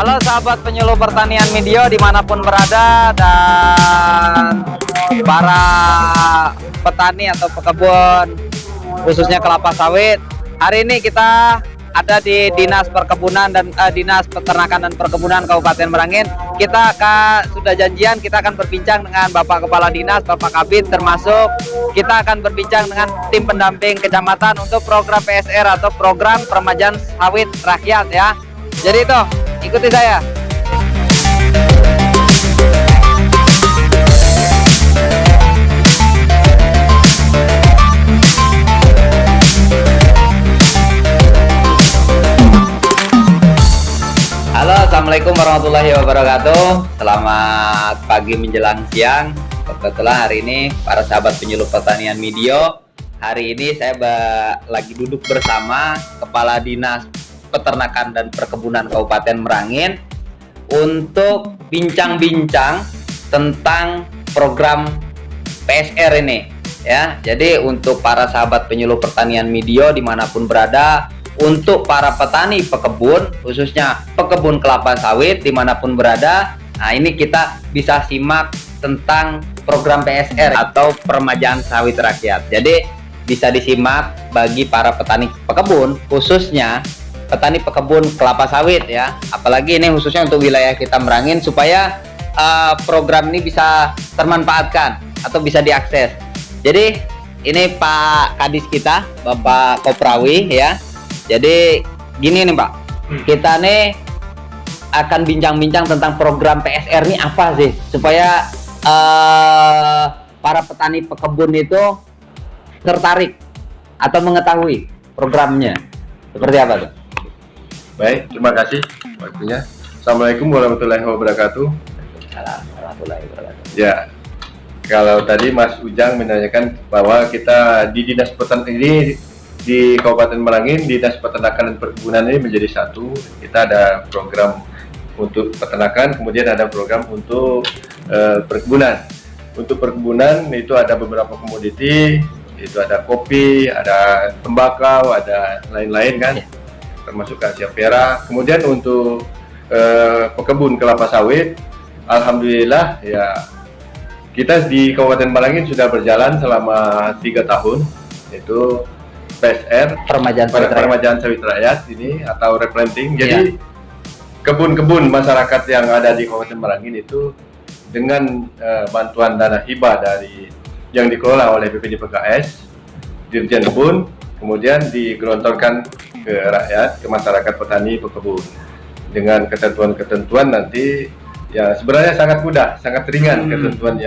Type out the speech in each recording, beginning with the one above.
Halo sahabat penyuluh pertanian Medio dimanapun berada dan para petani atau pekebun khususnya kelapa sawit. Hari ini kita ada di Dinas Perkebunan dan Dinas Peternakan dan Perkebunan Kabupaten Merangin. Kita sudah janjian kita akan berbincang dengan Bapak Kepala Dinas, Bapak Kabid, termasuk kita akan berbincang dengan tim pendamping kecamatan untuk program PSR atau program peremajaan sawit rakyat ya. Jadi itu, ikuti saya. Halo, assalamualaikum warahmatullahi wabarakatuh. Selamat pagi menjelang siang. Kebetulan hari ini para sahabat penyuluh pertanian Medio, hari ini saya lagi duduk bersama Kepala Dinas Peternakan dan Perkebunan Kabupaten Merangin untuk bincang-bincang tentang program PSR ini ya. Jadi untuk para sahabat penyuluh pertanian Medio dimanapun berada, untuk para petani pekebun, khususnya pekebun kelapa sawit dimanapun berada, nah ini kita bisa simak tentang program PSR atau peremajaan sawit rakyat. Jadi bisa disimak bagi para petani pekebun, khususnya petani pekebun kelapa sawit ya. Apalagi ini khususnya untuk wilayah kita Merangin, supaya program ini bisa termanfaatkan atau bisa diakses. Jadi ini Pak Kadis kita, Bapak Koprawi ya. Jadi gini nih Pak, kita nih akan bincang-bincang tentang program PSR ini apa sih, supaya para petani pekebun itu tertarik atau mengetahui programnya seperti apa tuh? Baik, terima kasih waktunya. Assalamualaikum warahmatullahi wabarakatuh. Assalamualaikum warahmatullahi wabarakatuh. Ya, kalau tadi Mas Ujang menanyakan bahwa kita di Dinas Peternakan ini di Kabupaten Merangin, Dinas Peternakan dan Perkebunan ini menjadi satu. Kita ada program untuk peternakan, kemudian ada program untuk perkebunan. Untuk perkebunan itu ada beberapa komoditi, itu ada kopi, ada tembakau, ada lain-lain kan, termasuk Asia Vera. Kemudian untuk pekebun kelapa sawit, alhamdulillah ya kita di Kabupaten Merangin sudah berjalan selama 3 tahun, itu PSR peremajaan sawit rakyat ini atau replanting. Jadi kebun-kebun masyarakat yang ada di Kabupaten Merangin itu dengan bantuan dana hibah dari yang dikelola oleh BPD PKS, Dirjen Kebun, kemudian digelontorkan ke rakyat, ke masyarakat petani pekebun dengan ketentuan-ketentuan nanti ya sebenarnya sangat mudah, sangat ringan ketentuan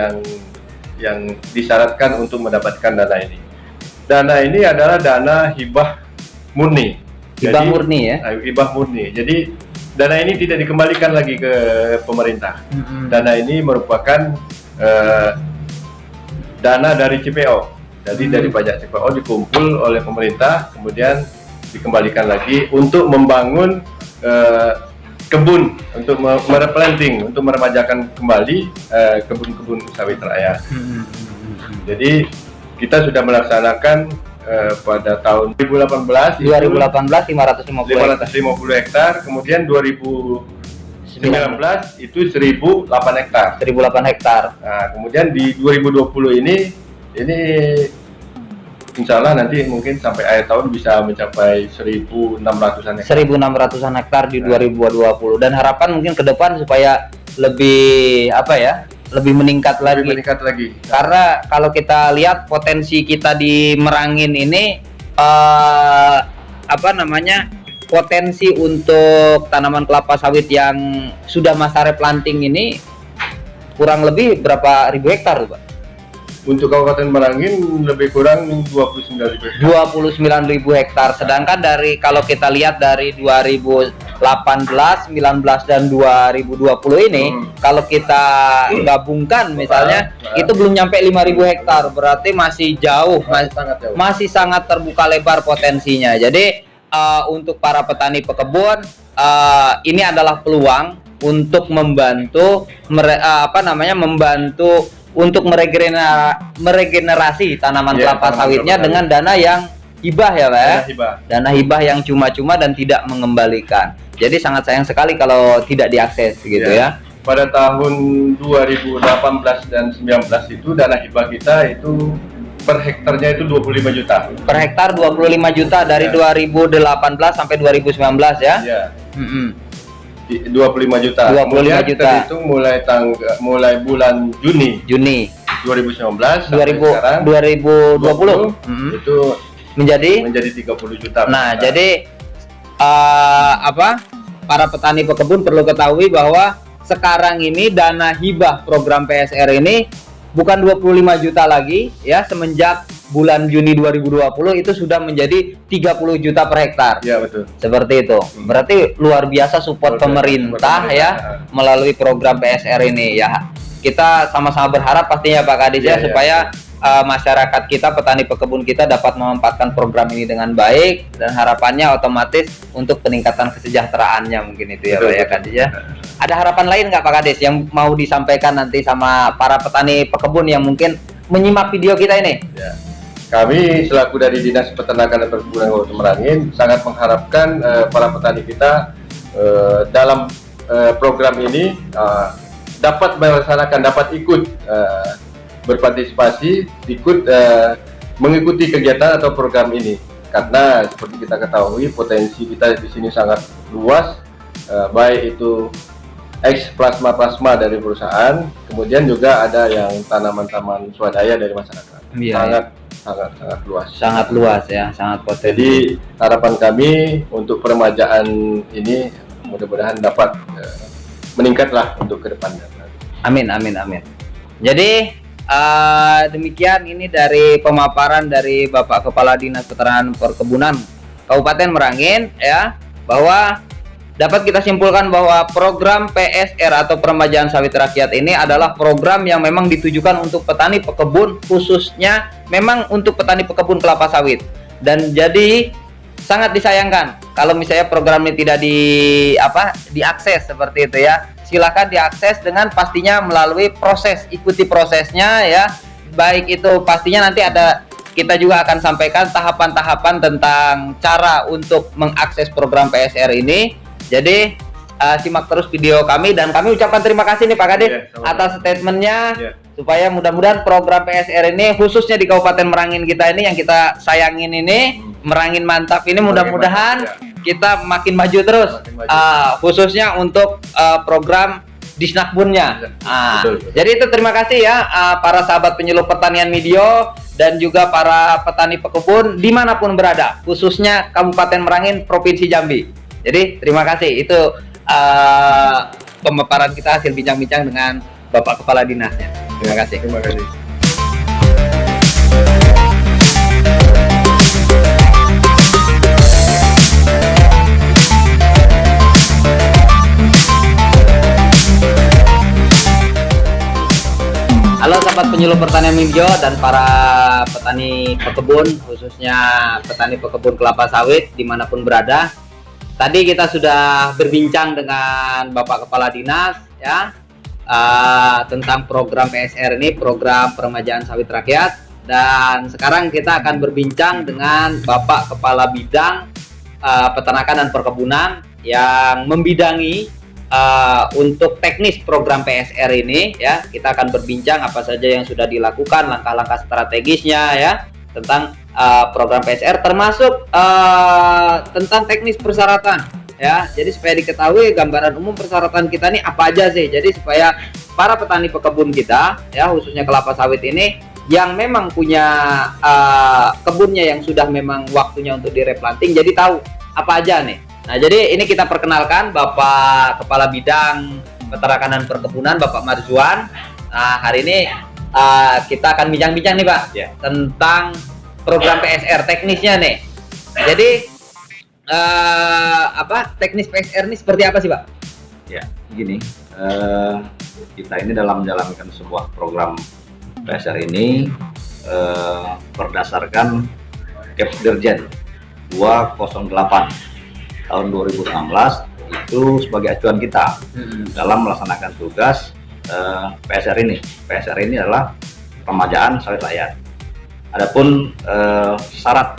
yang disyaratkan untuk mendapatkan dana ini. Dana ini adalah dana hibah murni. Hibah murni ya? Hibah murni. Jadi dana ini tidak dikembalikan lagi ke pemerintah. Dana ini merupakan dana dari CPO. Jadi dari pajak CPO dikumpul oleh pemerintah, kemudian dikembalikan lagi untuk membangun kebun, untuk mereplanting, untuk meremajakan kembali kebun-kebun sawit rakyat. Jadi kita sudah melaksanakan pada tahun 2018 550 hektar, kemudian 2019 itu 1008 hektar. 1008 hektar. Nah, kemudian di 2020 ini insya Allah nanti mungkin sampai akhir tahun bisa mencapai 1.600-an hektar. 1.600-an hektar di 2020, dan harapan mungkin ke depan supaya lebih lebih meningkat lagi. Karena kalau kita lihat potensi kita di Merangin ini potensi untuk tanaman kelapa sawit yang sudah masa replanting ini kurang lebih berapa ribu hektar Pak? Untuk Kabupaten Merangin lebih kurang 29.000 hektar. Sedangkan kalau kita lihat dari 2018, 19 dan 2020 ini, kalau kita gabungkan misalnya itu belum nyampe 5.000 hektar, berarti masih jauh, masih sangat terbuka lebar potensinya. Jadi untuk para petani pekebun ini adalah peluang untuk membantu untuk meregenerasi tanaman kelapa sawitnya dengan dana yang hibah ya Pak ya? Dana hibah. Dana hibah yang cuma-cuma dan tidak mengembalikan. Jadi sangat sayang sekali kalau tidak diakses gitu ya. Pada tahun 2018 dan 19 itu dana hibah kita itu per hektarnya itu 25 juta. Per hektar 25 juta dari 2018 sampai 2019 ya. Iya. 25 juta. 25 Kemudian juta. terhitung mulai bulan Juni 2019 sampai sekarang 2020 itu menjadi 30 juta. Nah, jadi para petani pekebun perlu ketahui bahwa sekarang ini dana hibah program PSR ini bukan 25 juta lagi ya, semenjak bulan Juni 2020 itu sudah menjadi 30 juta per hektar. Ya, betul. Seperti itu. Berarti luar biasa support pemerintah ya melalui program PSR ini ya. Kita sama-sama berharap pastinya Pak Kadis ya supaya masyarakat kita, petani pekebun kita dapat memanfaatkan program ini dengan baik, dan harapannya otomatis untuk peningkatan kesejahteraannya mungkin itu ya Pak ya Kadis ya. Ada harapan lain nggak Pak Kadis yang mau disampaikan nanti sama para petani pekebun yang mungkin menyimak video kita ini? Ya. Kami selaku dari Dinas Peternakan dan Perkebunan Kabupaten Merangin sangat mengharapkan para petani kita dalam program ini dapat melaksanakan, dapat ikut berpartisipasi, ikut mengikuti kegiatan atau program ini, karena seperti kita ketahui potensi kita di sini sangat luas, baik itu plasma dari perusahaan, kemudian juga ada yang tanaman-tanaman swadaya dari masyarakat. Sangat luas. Sangat luas ya, sangat potensi. Jadi harapan kami untuk peremajaan ini mudah-mudahan dapat meningkatlah untuk kedepannya. Amin. Jadi demikian ini dari pemaparan dari Bapak Kepala Dinas Peternakan Perkebunan Kabupaten Merangin ya, bahwa dapat kita simpulkan bahwa program PSR atau Peremajaan Sawit Rakyat ini adalah program yang memang ditujukan untuk petani pekebun, khususnya memang untuk petani pekebun kelapa sawit. Dan jadi sangat disayangkan kalau misalnya program ini tidak diakses seperti itu ya. Silakan diakses dengan pastinya melalui proses, ikuti prosesnya ya. Baik itu pastinya nanti kita juga akan sampaikan tahapan-tahapan tentang cara untuk mengakses program PSR ini. Jadi simak terus video kami, dan kami ucapkan terima kasih nih Pak Kadis atas statementnya, supaya mudah-mudahan program PSR ini khususnya di Kabupaten Merangin kita ini yang kita sayangin ini, Merangin Mantap ini, mudah-mudahan kita makin maju terus, khususnya untuk program Disnakbunnya. Jadi itu terima kasih ya para sahabat penyuluh pertanian Medio dan juga para petani pekebun dimanapun berada, khususnya Kabupaten Merangin, Provinsi Jambi. Jadi terima kasih, itu pemaparan kita hasil bincang-bincang dengan Bapak Kepala Dinasnya. Terima kasih. Terima kasih. Halo sahabat penyuluh pertanian Medio dan para petani pekebun, khususnya petani pekebun kelapa sawit dimanapun berada. Tadi kita sudah berbincang dengan Bapak Kepala Dinas ya tentang program PSR ini, program Peremajaan Sawit Rakyat, dan sekarang kita akan berbincang dengan Bapak Kepala Bidang Peternakan dan Perkebunan yang membidangi untuk teknis program PSR ini ya. Kita akan berbincang apa saja yang sudah dilakukan, langkah-langkah strategisnya ya tentang program PSR, termasuk tentang teknis persyaratan ya. Jadi supaya diketahui gambaran umum persyaratan kita ini apa aja sih. Jadi supaya para petani pekebun kita ya, khususnya kelapa sawit ini yang memang punya kebunnya yang sudah memang waktunya untuk direplanting, jadi tahu apa aja nih. Nah, jadi ini kita perkenalkan Bapak Kepala Bidang Peternakan dan Perkebunan, Bapak Marzuan. Nah, hari ini kita akan bincang-bincang nih Pak tentang program PSR, teknisnya nih. Jadi teknis PSR ini seperti apa sih Pak? Ya, begini, kita ini dalam menjalankan sebuah program PSR ini berdasarkan Kepdirjen 208 tahun 2016 itu sebagai acuan kita dalam melaksanakan tugas PSR ini. PSR ini adalah Peremajaan Sawit Rakyat. Adapun syarat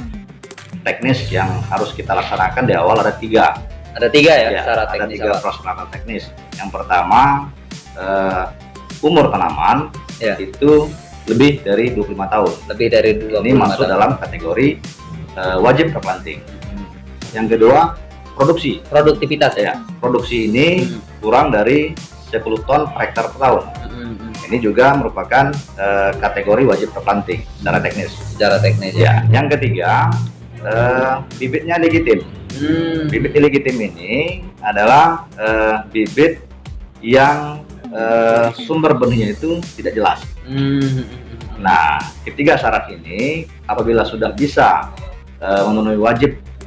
teknis yang harus kita laksanakan di awal ada 3. Ada 3 ya, Ya, syarat ada teknis 3 awal. persyaratan teknis. Yang pertama, umur tanaman Ya. itu lebih dari 25 tahun. Lebih dari 25 Ini masuk tahun. dalam kategori wajib replanting. Yang kedua, produksi. Produktivitas ya. Ya, produksi ini kurang dari 10 ton per hektar per tahun. Ini juga merupakan kategori wajib replanting secara teknis. Secara teknis Ya, yang ketiga, bibitnya legitim. Bibit legitim ini adalah bibit yang sumber benihnya itu tidak jelas. Nah, ketiga syarat ini apabila sudah bisa memenuhi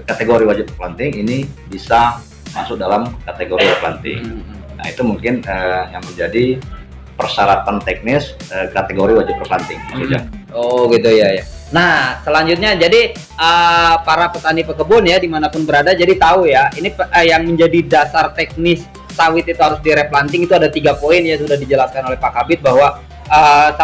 kategori wajib replanting, ini bisa masuk dalam kategori replanting. Nah, itu mungkin yang menjadi persyaratan teknis kategori wajib replanting. Maksudnya. Oh gitu ya. Nah selanjutnya jadi para petani pekebun ya dimanapun berada jadi tahu ya ini yang menjadi dasar teknis sawit itu harus direplanting itu ada 3 poin ya sudah dijelaskan oleh Pak Kabid bahwa 1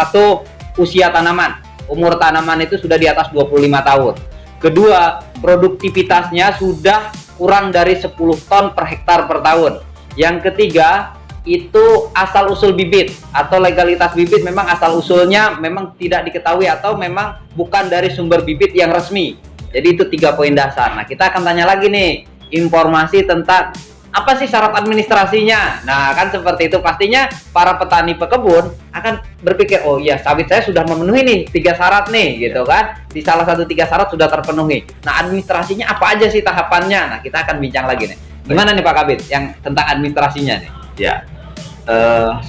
usia tanaman, umur tanaman itu sudah di atas 25 tahun. Kedua, produktivitasnya sudah kurang dari 10 ton per hektar per tahun. Yang ketiga, itu asal usul bibit atau legalitas bibit memang asal usulnya memang tidak diketahui atau memang bukan dari sumber bibit yang resmi. Jadi itu 3 poin dasar. Nah, kita akan tanya lagi nih informasi tentang apa sih syarat administrasinya. Nah, kan seperti itu pastinya para petani pekebun akan berpikir, oh iya sawit saya sudah memenuhi nih 3 syarat nih gitu kan. Di salah satu 3 syarat sudah terpenuhi. Nah, administrasinya apa aja sih tahapannya? Nah, kita akan bincang lagi nih. Gimana nih Pak Kabid yang tentang administrasinya nih? Ya,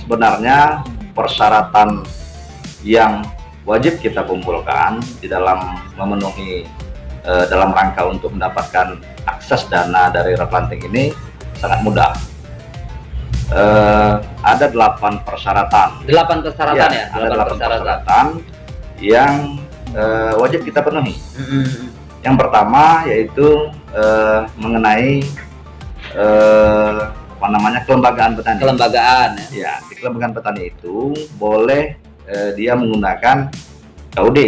sebenarnya persyaratan yang wajib kita kumpulkan di dalam memenuhi dalam rangka untuk mendapatkan akses dana dari replanting ini sangat mudah. Ada 8 persyaratan. 8 persyaratan ya? Ada 8 persyaratan yang wajib kita penuhi. Yang pertama yaitu mengenai kelembagaan petani. Kelembagaan ya. Ya, di kelembagaan petani itu boleh dia menggunakan KUD.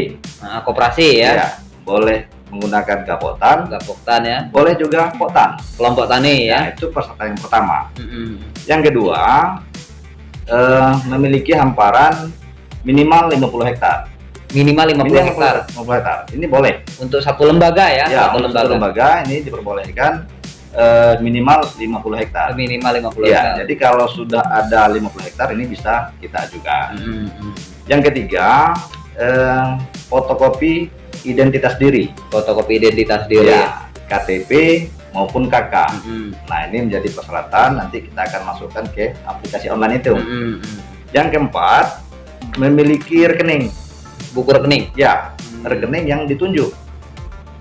Nah, koperasi ya. Ya, boleh menggunakan Gapoktan, Ya. boleh juga Poktan. Kelompok tani Ya, ya. itu persyaratan yang pertama. Yang kedua, memiliki hamparan minimal 50 hektar. Minimal 50 Minimal hektar 50 hektar. Ini boleh. untuk satu lembaga ya. Ya, Satu untuk satu lembaga ini diperbolehkan minimal 50 hektar. Minimal 50 Ya, hektar. jadi kalau sudah ada 50 hektar ini bisa kita ajukan. Yang ketiga, fotokopi identitas diri. Fotokopi identitas diri. Ya, KTP maupun KK. Nah, ini menjadi persyaratan nanti kita akan masukkan ke aplikasi online itu. Yang keempat, memiliki rekening. Buku rekening. Ya, rekening yang ditunjuk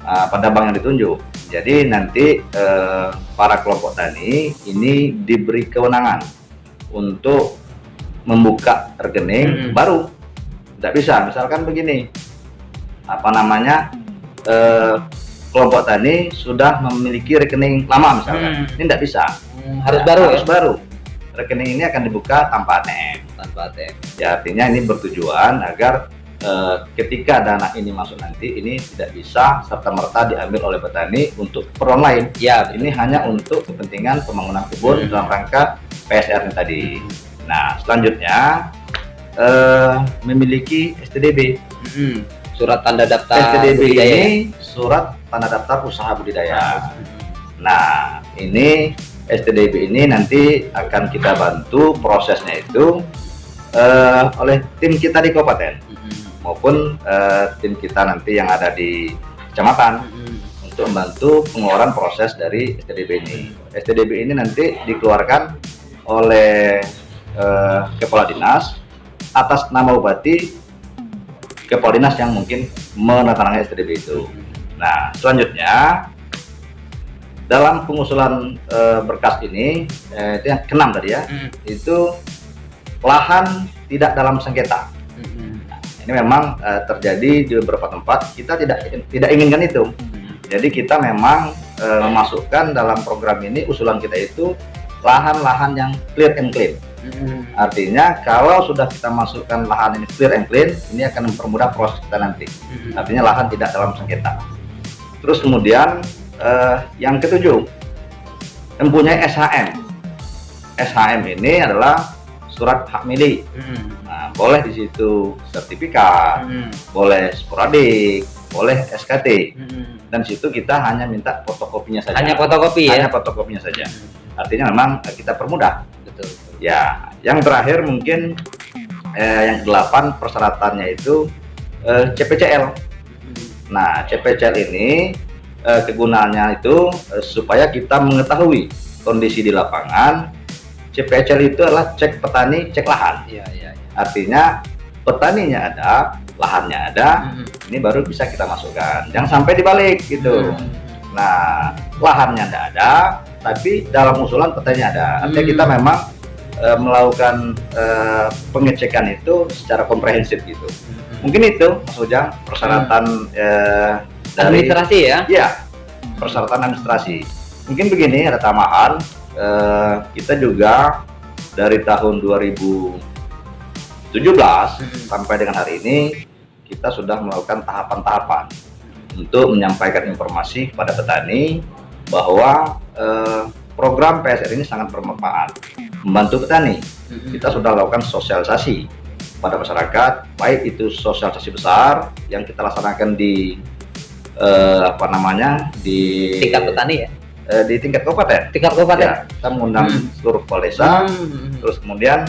pada bank yang ditunjuk. Jadi nanti para kelompok tani ini diberi kewenangan untuk membuka rekening baru. Tidak bisa, misalkan begini, kelompok tani sudah memiliki rekening lama misalkan, ini tidak bisa. Harus Ya, baru harus ya. baru. Rekening ini akan dibuka tanpa ATM. Tanpa ATM. Ya, artinya ini bertujuan agar ketika dana ini masuk nanti ini tidak bisa serta-merta diambil oleh petani untuk keperluan lain. Ya, Ini hanya untuk kepentingan pembangunan kebun dalam rangka PSR ini tadi. Nah, selanjutnya memiliki STDB. Surat tanda daftar STDB budidaya. ini surat tanda daftar usaha budidaya. Nah, ini STDB ini nanti akan kita bantu prosesnya itu oleh tim kita di kabupaten maupun tim kita nanti yang ada di kecamatan untuk membantu pengeluaran proses dari STDB ini. STDB ini nanti dikeluarkan oleh kepala dinas atas nama bupati, kepala dinas yang mungkin menandatangani STDB itu. Nah, selanjutnya dalam pengusulan berkas ini itu yang ke-6 tadi ya, itu lahan tidak dalam sengketa. Ini memang terjadi di beberapa tempat, kita tidak inginkan itu. Jadi kita memang memasukkan dalam program ini, usulan kita itu lahan-lahan yang clear and clean. Artinya kalau sudah kita masukkan lahan ini clear and clean, ini akan mempermudah proses kita nanti. Artinya lahan tidak dalam sengketa. Terus kemudian yang ketujuh, mempunyai SHM. SHM ini adalah surat hak milik. Nah, boleh di situ sertifikat, boleh sporadik, boleh SKT. Dan situ kita hanya minta fotokopinya saja. Hanya fotokopi ya? Hanya fotokopinya saja. Artinya memang kita permudah. Betul. Ya, yang terakhir mungkin yang ke-8 persyaratannya itu CPCL. Nah, CPCL ini kegunaannya itu supaya kita mengetahui kondisi di lapangan. CPCL itu adalah cek petani, cek lahan. Iya. Artinya petaninya ada, lahannya ada, ini baru bisa kita masukkan. Jangan sampai dibalik gitu. Nah, lahannya tidak ada, tapi dalam usulan petaninya ada. Artinya kita memang melakukan pengecekan itu secara komprehensif gitu. Mungkin itu Mas Ujang persyaratan dari Administrasi ya? Iya, persyaratan administrasi. Mungkin begini, ada tambahan. Kita juga dari tahun 2017 sampai dengan hari ini kita sudah melakukan tahapan-tahapan untuk menyampaikan informasi kepada petani bahwa program PSR ini sangat bermanfaat, membantu petani. Kita sudah lakukan sosialisasi pada masyarakat, baik itu sosialisasi besar yang kita laksanakan di di Tingkat petani ya? Di tingkat kabupaten. Tingkat kabupaten. Ya, kita mengundang seluruh kepala desa. Terus kemudian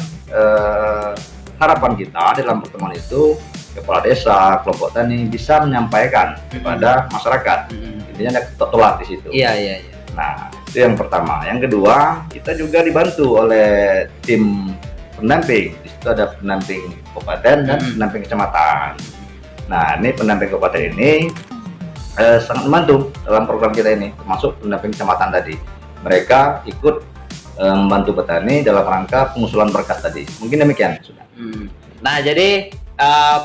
harapan kita dalam pertemuan itu kepala desa, kelompok tani bisa menyampaikan kepada masyarakat. Intinya ada ketutulan di situ. Iya. Nah, itu yang pertama. Yang kedua, kita juga dibantu oleh tim pendamping. Di situ ada pendamping kabupaten dan pendamping kecamatan. Nah, ini pendamping kabupaten ini sangat membantu dalam program kita ini, termasuk pendamping kecamatan tadi. Mereka ikut membantu petani dalam rangka pengusulan berkas tadi. Mungkin demikian sudah. Nah, jadi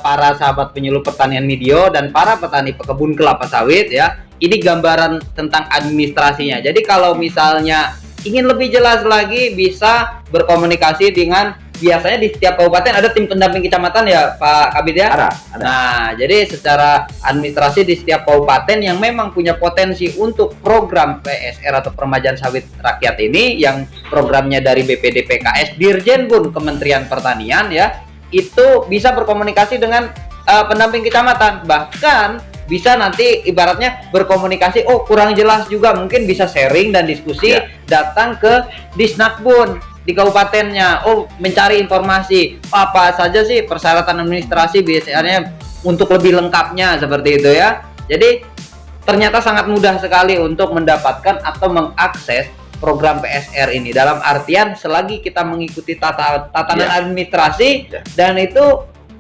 para sahabat penyuluh pertanian Midio dan para petani pekebun kelapa sawit ya, ini gambaran tentang administrasinya. Jadi kalau misalnya ingin lebih jelas lagi, bisa berkomunikasi dengan, biasanya di setiap kabupaten ada tim pendamping kecamatan ya Pak Kabid ya? Ada. Nah, jadi secara administrasi di setiap kabupaten yang memang punya potensi untuk program PSR atau peremajaan sawit rakyat ini, yang programnya dari BPD PKS Dirjenbun Kementerian Pertanian ya, itu bisa berkomunikasi dengan pendamping kecamatan. Bahkan bisa nanti ibaratnya berkomunikasi, oh kurang jelas juga, mungkin bisa sharing dan diskusi, datang ke Disnakbun di kabupatennya, oh mencari informasi apa saja sih persyaratan administrasi biasanya untuk lebih lengkapnya, seperti itu ya. Jadi ternyata sangat mudah sekali untuk mendapatkan atau mengakses program PSR ini, dalam artian selagi kita mengikuti tatanan administrasi dan itu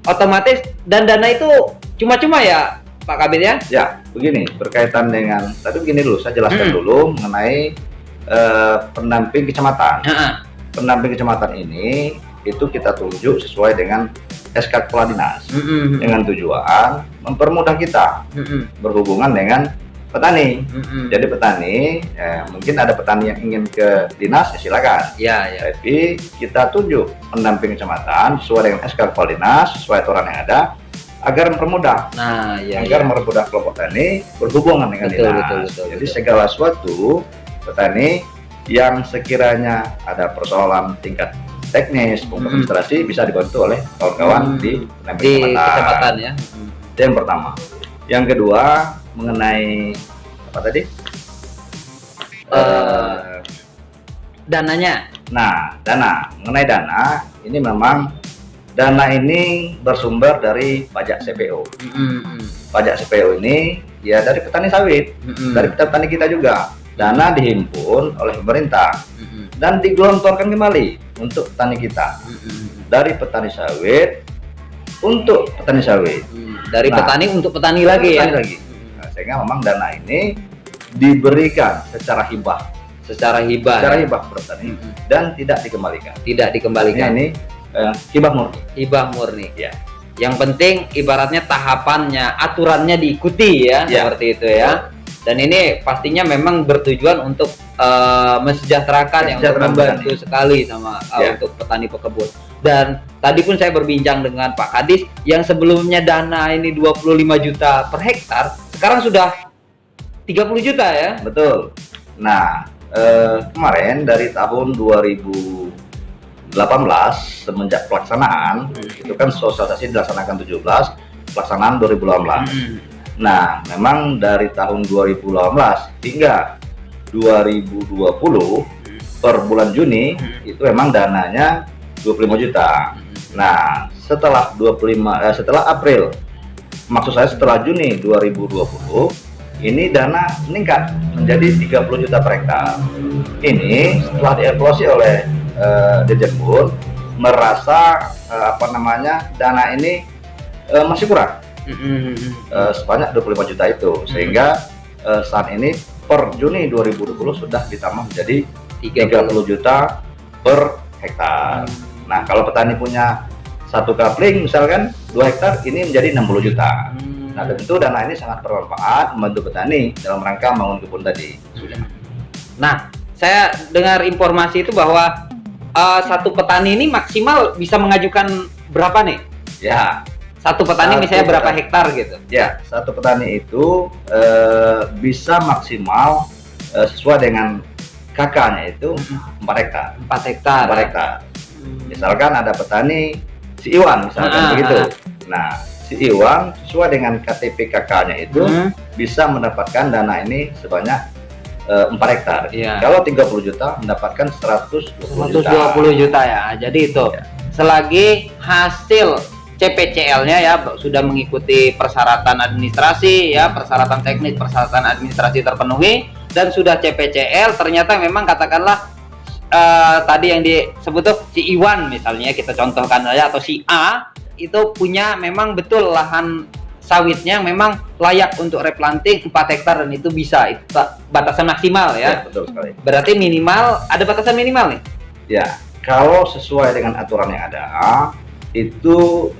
otomatis, dan dana itu cuma-cuma ya Pak Kabid ya? Ya, begini, berkaitan dengan, tadi begini dulu, saya jelaskan dulu mengenai pendamping kecamatan. Pendamping kecamatan ini itu kita tunjuk sesuai dengan SK Kepala Dinas, dengan tujuan mempermudah kita berhubungan dengan petani. Jadi petani, mungkin ada petani yang ingin ke dinas, silakan. Tapi kita tunjuk pendamping kecamatan sesuai dengan SK Kepala Dinas, sesuai aturan yang ada, agar mempermudah, agar mempermudah kelompok tani berhubungan dengan dinas. Jadi segala sesuatu petani yang sekiranya ada persoalan tingkat teknis, administrasi bisa dibantu oleh kawan-kawan di kecamatan ya. Itu yang pertama. Yang kedua mengenai apa tadi? Dananya. Nah, mengenai dana ini memang dana ini bersumber dari pajak CPO. Pajak CPO ini ya dari petani sawit, dari petani kita juga. Dana dihimpun oleh pemerintah dan digelontorkan kembali untuk petani kita. Dari petani sawit untuk petani sawit. Dari petani untuk petani lagi ya. Nah, sehingga memang dana ini diberikan secara hibah. Secara hibah petani dan tidak dikembalikan. Ini hibah murni. Hibah murni. Ya. Yang penting ibaratnya tahapannya, aturannya diikuti ya, seperti itu ya. Dan ini pastinya memang bertujuan untuk mensejahterakan, yang untuk membantu sekali sama untuk petani pekebun. Dan tadi pun saya berbincang dengan Pak Kadis yang sebelumnya dana ini 25 juta per hektar, sekarang sudah 30 juta ya? Betul. Nah, kemarin dari tahun 2018 semenjak pelaksanaan itu kan sosialisasi dilaksanakan 17, pelaksanaan 2018. Nah, memang dari tahun 2018 hingga 2020 per bulan Juni itu memang dananya 25 juta. Nah, setelah April, maksud saya setelah Juni 2020, ini dana meningkat menjadi 30 juta per hektar. Ini setelah dievaluasi oleh Dirjen Bun, merasa dana ini masih kurang sebanyak 25 juta itu, sehingga saat ini per Juni 2020 sudah ditambah menjadi 30 juta per hektar. Nah, kalau petani punya satu kapling misalkan 2 hektar, ini menjadi 60 juta. Nah, tentu dana ini sangat bermanfaat membantu petani dalam rangka membangun kebun tadi. Nah, saya dengar informasi itu bahwa satu petani ini maksimal bisa mengajukan berapa nih? Ya, satu petani misalnya berapa hektar gitu? Ya, satu petani itu bisa maksimal sesuai dengan kakaknya itu 4 hektar. 4 hektar. 4 hektar. Misalkan ada petani si Iwan misalkan begitu. Nah, si Iwan sesuai dengan KTP kakaknya itu bisa mendapatkan dana ini sebanyak 4 hektar. Iya. Kalau 30 juta mendapatkan 120 juta. 120 juta ya. Jadi itu selagi hasil CPCL-nya ya sudah mengikuti persyaratan administrasi ya, persyaratan teknis, persyaratan administrasi terpenuhi dan sudah CPCL, ternyata memang katakanlah tadi yang disebut tuh si Iwan misalnya kita contohkan saja, atau si A itu punya memang betul lahan sawitnya memang layak untuk replanting 4 hektar dan itu bisa, itu batasan maksimal ya. Ya, betul sekali. Berarti minimal, ada batasan minimal nih? Ya, kalau sesuai dengan aturan yang ada itu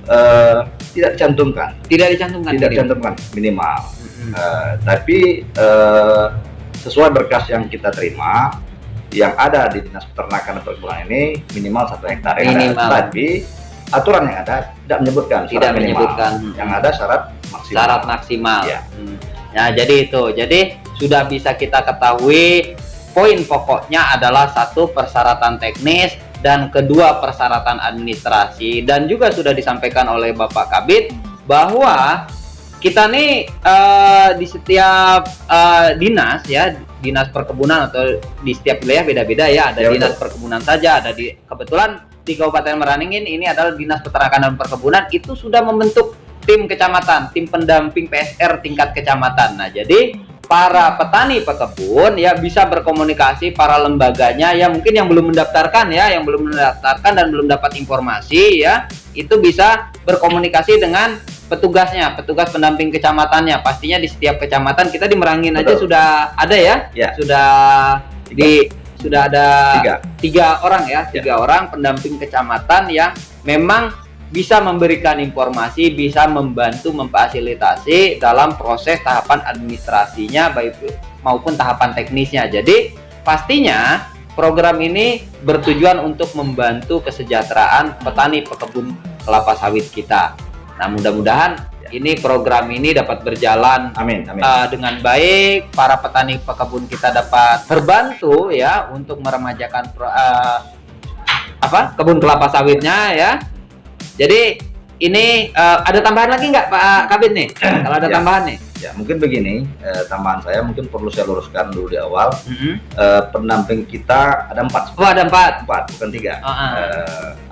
tidak dicantumkan. Tidak dicantumkan Minimal. Tapi sesuai berkas yang kita terima yang ada di Dinas Peternakan dan Perkebunan ini minimal 1 hektar. Tapi aturan yang ada tidak menyebutkan syarat minimal. Yang ada syarat maksimal. Syarat maksimal. Ya. Nah, jadi itu. Jadi sudah bisa kita ketahui poin pokoknya adalah satu, persyaratan teknis, dan kedua, persyaratan administrasi. Dan juga sudah disampaikan oleh Bapak Kabid bahwa kita nih di setiap dinas ya, dinas perkebunan atau di setiap wilayah beda-beda ya. Ada dinas perkebunan saja, ada di kebetulan di Kabupaten Merangin ini adalah Dinas Peternakan dan Perkebunan itu sudah membentuk tim kecamatan, tim pendamping PSR tingkat kecamatan. Nah, jadi para petani pekebun ya bisa berkomunikasi, para lembaganya ya mungkin yang belum mendaftarkan ya, yang belum mendaftarkan dan belum dapat informasi ya, itu bisa berkomunikasi dengan petugasnya, petugas pendamping kecamatannya. Pastinya di setiap kecamatan, kita di Merangin aja sudah ada ya, sudah ada tiga orang ya, tiga orang pendamping kecamatan yang memang bisa memberikan informasi, bisa membantu memfasilitasi dalam proses tahapan administrasinya baik maupun tahapan teknisnya. Jadi pastinya program ini bertujuan untuk membantu kesejahteraan petani pekebun kelapa sawit kita. Nah, mudah-mudahan ini program ini dapat berjalan dengan baik, para petani pekebun kita dapat terbantu ya untuk meremajakan kebun kelapa sawitnya ya. Jadi ini ada tambahan lagi nggak Pak Kabid nih? Kalau ada tambahan nih? Ya, mungkin begini, tambahan saya mungkin perlu saya luruskan dulu di awal. Pendamping kita ada 4. Oh, ada 4, bukan 3.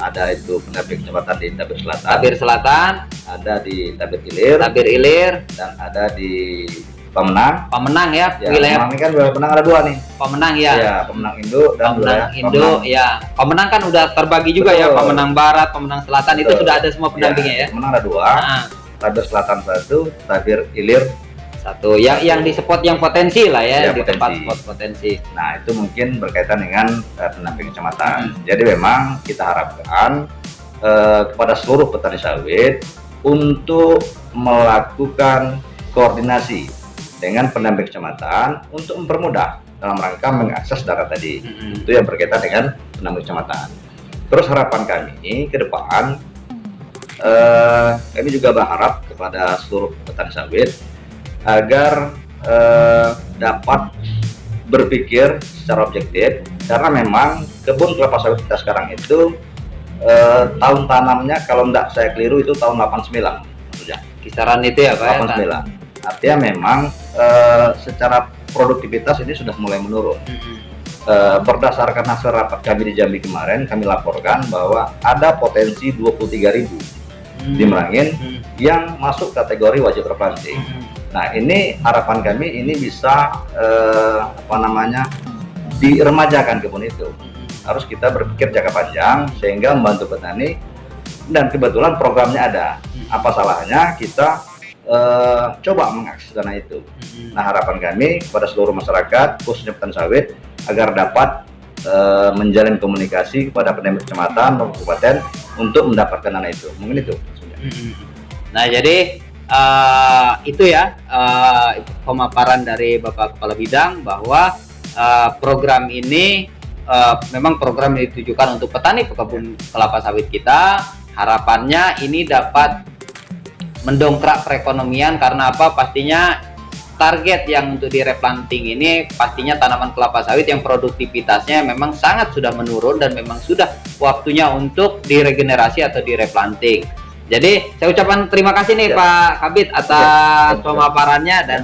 Ada itu pendamping kecamatan di Tabir Selatan. Tabir Selatan. Ada di Tabir Ilir. Tabir Ilir. Dan ada di Pemenang. Pemenang ya. Wilayah Pemenang ini kan Pemenang ada 2 nih. Pemenang ya. Ya, Pemenang Indo dan Pemenang Indo ya. Pemenang kan udah terbagi juga ya, Pemenang Barat, Pemenang Selatan. Itu sudah ada semua pendampingnya ya. Pemenang ada 2. Tabir Selatan 1, Tabir Ilir 1. Yang di spot yang potensi lah ya, di tempat spot potensi. Nah, itu mungkin berkaitan dengan pendamping kecamatan. Jadi memang kita harapkan kepada seluruh petani sawit untuk melakukan koordinasi dengan pendamping kecamatan untuk mempermudah dalam rangka mengakses data tadi. Itu yang berkaitan dengan pendamping kecamatan. Terus harapan kami ke depan, kami juga berharap kepada seluruh petani sawit agar dapat berpikir secara objektif, karena memang kebun kelapa sawit kita sekarang itu tahun tanamnya kalau tidak saya keliru itu tahun 89 maksudnya. Kisaran itu ya Pak? 89. Artinya memang secara produktivitas ini sudah mulai menurun. Berdasarkan hasil rapat kami di Jambi kemarin, kami laporkan bahwa ada potensi 23.000 di Merangin yang masuk kategori wajib replanting. Nah, ini harapan kami ini bisa diremajakan kebun itu. Harus kita berpikir jangka panjang sehingga membantu petani, dan kebetulan programnya ada. Apa salahnya kita coba mengakses dana itu. Nah, harapan kami kepada seluruh masyarakat khususnya petani sawit agar dapat menjalin komunikasi kepada pendamping kecamatan dan kabupaten untuk mendapatkan dana itu. Mungkin itu. Nah, jadi itu ya pemaparan dari Bapak Kepala Bidang bahwa program ini memang program yang ditujukan untuk petani pekebun kelapa sawit kita. Harapannya ini dapat mendongkrak perekonomian, karena apa? Pastinya target yang untuk direplanting ini pastinya tanaman kelapa sawit yang produktivitasnya memang sangat sudah menurun dan memang sudah waktunya untuk diregenerasi atau direplanting. Jadi saya ucapkan terima kasih nih Pak Kabid atas pemaparannya, dan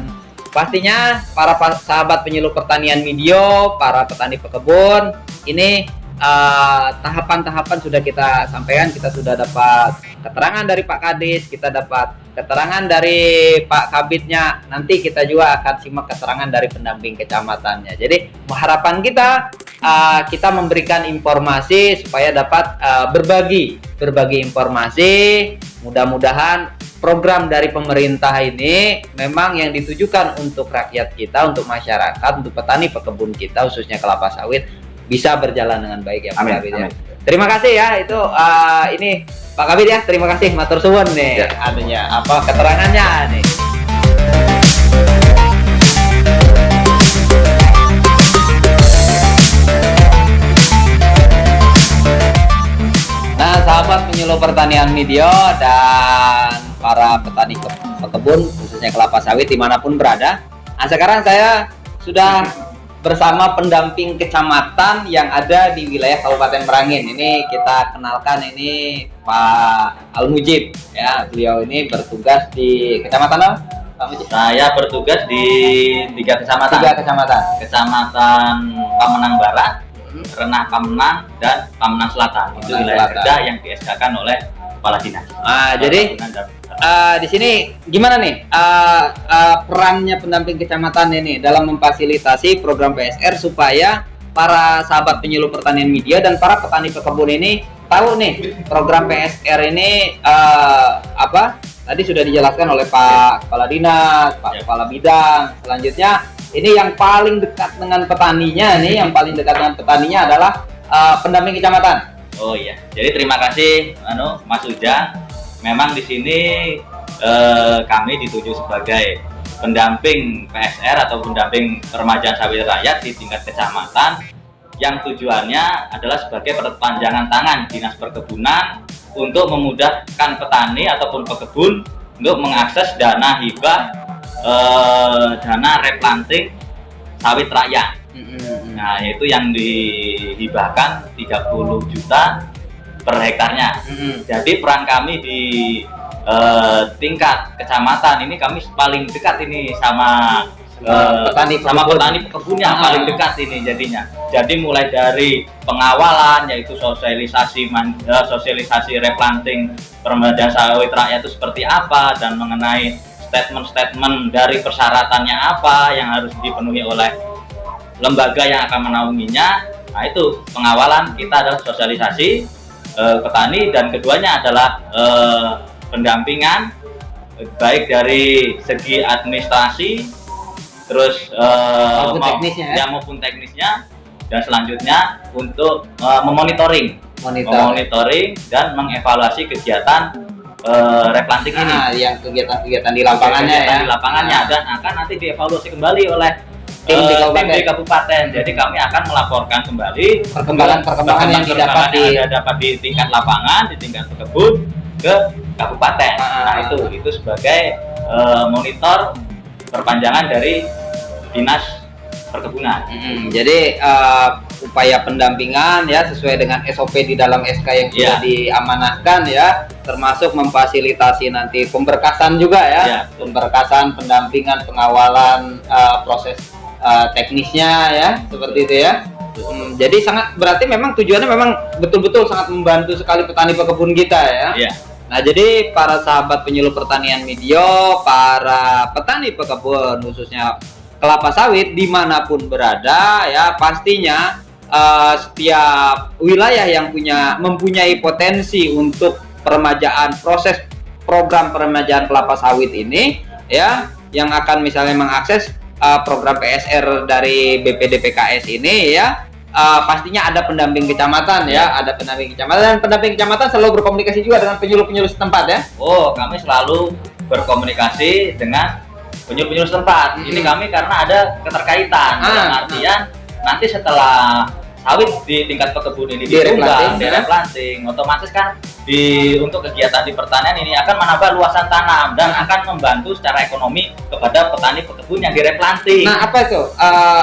pastinya para sahabat penyuluh pertanian Medio, para petani pekebun, ini tahapan-tahapan sudah kita sampaikan. Kita sudah dapat keterangan dari Pak Kadis, kita dapat keterangan dari Pak Kabidnya, nanti kita juga akan simak keterangan dari pendamping kecamatannya. Jadi harapan kita kita memberikan informasi supaya dapat berbagi informasi. Mudah-mudahan program dari pemerintah ini memang yang ditujukan untuk rakyat kita, untuk masyarakat, untuk petani pekebun kita khususnya kelapa sawit bisa berjalan dengan baik ya Pak Kabid ya. Terima kasih ya, itu ini Pak Kabid ya, terima kasih, matur suwun nih anunya keterangannya nih. Nah, sahabat penyuluh pertanian Medio dan para petani pekebun khususnya kelapa sawit dimanapun berada. Nah, sekarang saya sudah bersama pendamping kecamatan yang ada di wilayah Kabupaten Merangin. Ini kita kenalkan, ini Pak Al-Mujib ya. Beliau ini bertugas di kecamatan apa? Pak Mujib? Saya bertugas di 3 kecamatan. 3 kecamatan. Kecamatan Pamenang Barat, Renah Pamenang, dan Pamenang Selatan. Itu wilayah kerja yang di-SK-kan oleh Kepala Dinas. Jadi di sini gimana nih perannya pendamping kecamatan ini dalam memfasilitasi program PSR supaya para sahabat penyuluh pertanian Medio dan para petani pekebun ini tahu nih program PSR ini tadi sudah dijelaskan oleh Pak Kepala Dinas, Pak Kepala Bidang. Selanjutnya ini yang paling dekat dengan petaninya nih, yang paling dekat dengan petaninya adalah pendamping kecamatan. Oh iya, jadi terima kasih Mas Ujang. Memang di sini kami dituju sebagai pendamping PSR atau pendamping peremajaan sawit rakyat di tingkat kecamatan, yang tujuannya adalah sebagai perpanjangan tangan Dinas Perkebunan untuk memudahkan petani ataupun pekebun untuk mengakses dana hibah, dana replanting sawit rakyat. Nah, yaitu yang dihibahkan 30 juta per hektarnya. Jadi peran kami di tingkat kecamatan ini, kami paling dekat ini sama petani pekebunnya paling dekat ini jadinya. Jadi mulai dari pengawalan, yaitu sosialisasi replanting peremajaan sawit rakyat itu seperti apa, dan mengenai statement-statement dari persyaratannya apa yang harus dipenuhi oleh lembaga yang akan menaunginya. Nah, itu pengawalan kita adalah sosialisasi petani, dan keduanya adalah pendampingan baik dari segi administrasi, terus maupun teknisnya, dan selanjutnya untuk memonitoring dan mengevaluasi kegiatan replanting ini. Yang kegiatan di lapangannya dan akan nanti dievaluasi kembali oleh tim di kabupaten. Jadi kami akan melaporkan kembali perkembangan yang dapat di tingkat lapangan, di tingkat pekebun ke kabupaten. Nah, itu sebagai monitor perpanjangan dari Dinas Perkebunan. Jadi upaya pendampingan ya sesuai dengan SOP di dalam SK yang sudah diamanahkan ya, termasuk memfasilitasi nanti pemberkasan juga ya, pemberkasan, pendampingan, pengawalan, proses teknisnya ya, seperti itu ya. Jadi sangat berarti memang tujuannya memang betul-betul sangat membantu sekali petani pekebun kita ya. Nah, jadi para sahabat penyuluh pertanian Mideo, para petani pekebun khususnya kelapa sawit dimanapun berada ya, pastinya setiap wilayah yang mempunyai potensi untuk peremajaan, proses program peremajaan kelapa sawit ini ya, yang akan misalnya mengakses program PSR dari BPD PKS ini ya, pastinya ada pendamping kecamatan ya, ada pendamping kecamatan, dan pendamping kecamatan selalu berkomunikasi juga dengan penyuluh-penyuluh setempat ya. Oh, kami selalu berkomunikasi dengan penyuluh-penyuluh setempat. Ini kami karena ada keterkaitan dalam artian nanti setelah sawit di tingkat pekebun ini ditumbang, direplanting, otomatis kan untuk kegiatan di pertanian ini akan menambah luasan tanam dan akan membantu secara ekonomi kepada petani pekebun yang direplanting. Nah, apa itu?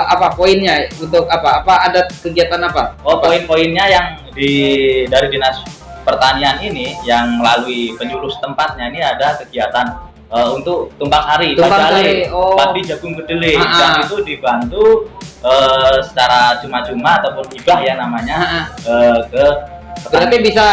Apa poinnya untuk apa? Apa ada kegiatan apa? Oh, poin-poinnya yang dari Dinas Pertanian ini yang melalui penyuluh setempatnya ini ada kegiatan untuk tumpang sari, padi jagung kedelai, dan itu dibantu secara cuma-cuma ataupun hibah ya namanya ke berarti bisa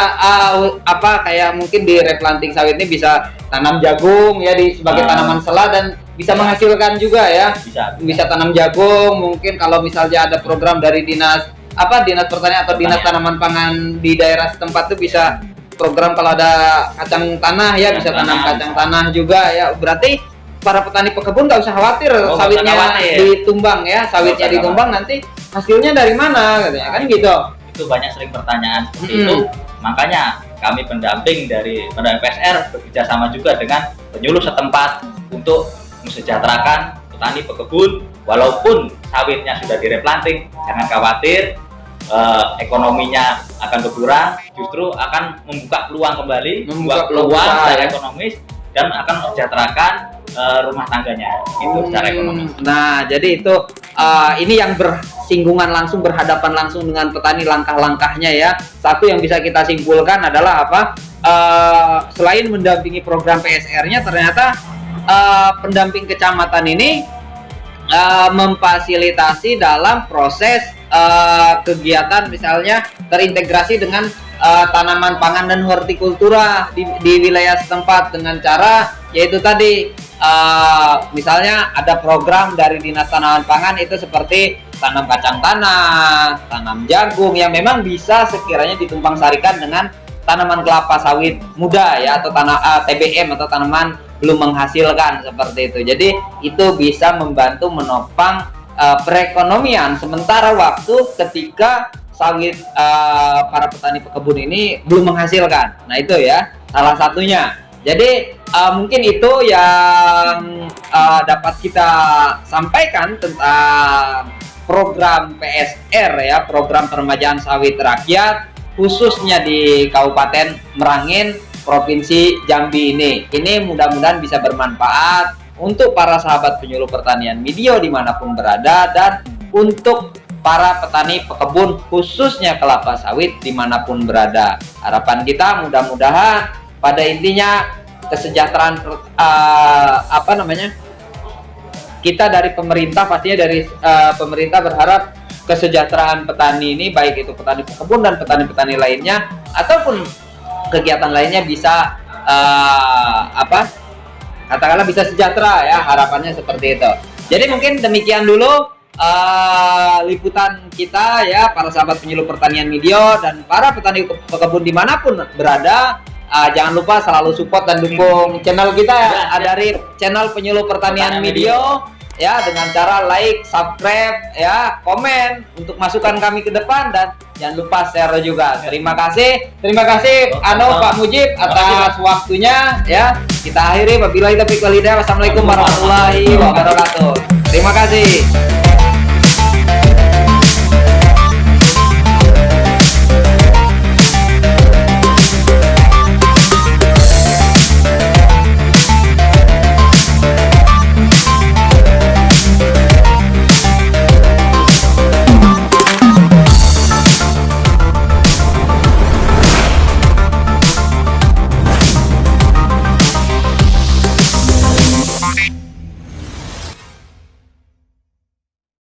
kayak mungkin di replanting sawit ini bisa tanam jagung ya sebagai tanaman sela dan bisa menghasilkan juga ya, bisa tanam jagung. Mungkin kalau misalnya ada program dari dinas pertanian atau dinas tanaman pangan di daerah setempat tuh bisa program kalau ada kacang tanah ya, bisa tanam kacang tanah juga ya. Berarti para petani pekebun nggak usah khawatir sawitnya ditumbang ya, sawitnya ditumbang nanti hasilnya dari mana katanya kan gitu. Itu banyak sering pertanyaan seperti itu, makanya kami pendamping dari PSR bekerja sama juga dengan penyuluh setempat untuk mensejahterakan petani pekebun. Walaupun sawitnya sudah direplanting, jangan khawatir, ekonominya akan berkurang, justru akan membuka peluang kembali, membuka peluang secara ekonomis dan akan mensejahterakan rumah tangganya itu secara ekonomis. Nah, jadi itu ini yang bersinggungan langsung, berhadapan langsung dengan petani, langkah-langkahnya ya. Satu yang bisa kita simpulkan adalah selain mendampingi program PSR-nya, ternyata pendamping kecamatan ini memfasilitasi dalam proses kegiatan misalnya terintegrasi dengan tanaman pangan dan hortikultura di wilayah setempat dengan cara yaitu tadi misalnya ada program dari Dinas Tanaman Pangan itu seperti tanam kacang tanah, tanam jagung yang memang bisa sekiranya ditumpang sarikan dengan tanaman kelapa sawit muda ya, atau TBM atau tanaman belum menghasilkan seperti itu. Jadi itu bisa membantu menopang perekonomian sementara waktu ketika sawit para petani pekebun ini belum menghasilkan. Nah itu ya salah satunya. Jadi mungkin itu yang dapat kita sampaikan tentang program PSR ya, program peremajaan sawit rakyat khususnya di Kabupaten Merangin, Provinsi Jambi ini. Ini mudah-mudahan bisa bermanfaat untuk para sahabat penyuluh pertanian Mideo dimanapun berada, dan untuk para petani pekebun khususnya kelapa sawit dimanapun berada. Harapan kita mudah-mudahan pada intinya kesejahteraan kita dari pemerintah, pastinya dari pemerintah berharap kesejahteraan petani ini, baik itu petani pekebun dan petani-petani lainnya ataupun kegiatan lainnya bisa katakanlah bisa sejahtera ya, harapannya seperti itu. Jadi mungkin demikian dulu liputan kita ya, para sahabat penyuluh pertanian Mideo dan para petani pekebun dimanapun berada. Jangan lupa selalu support dan dukung channel kita ya, dari channel penyuluh pertanian Mideo ya, dengan cara like, subscribe ya, komen untuk masukan kami ke depan, dan jangan lupa share juga. Terima kasih Pak Mujib atas waktunya ya. Kita akhiri, wabillahi taufiq wal hidayah. Wassalamualaikum warahmatullahi wabarakatuh. Terima kasih.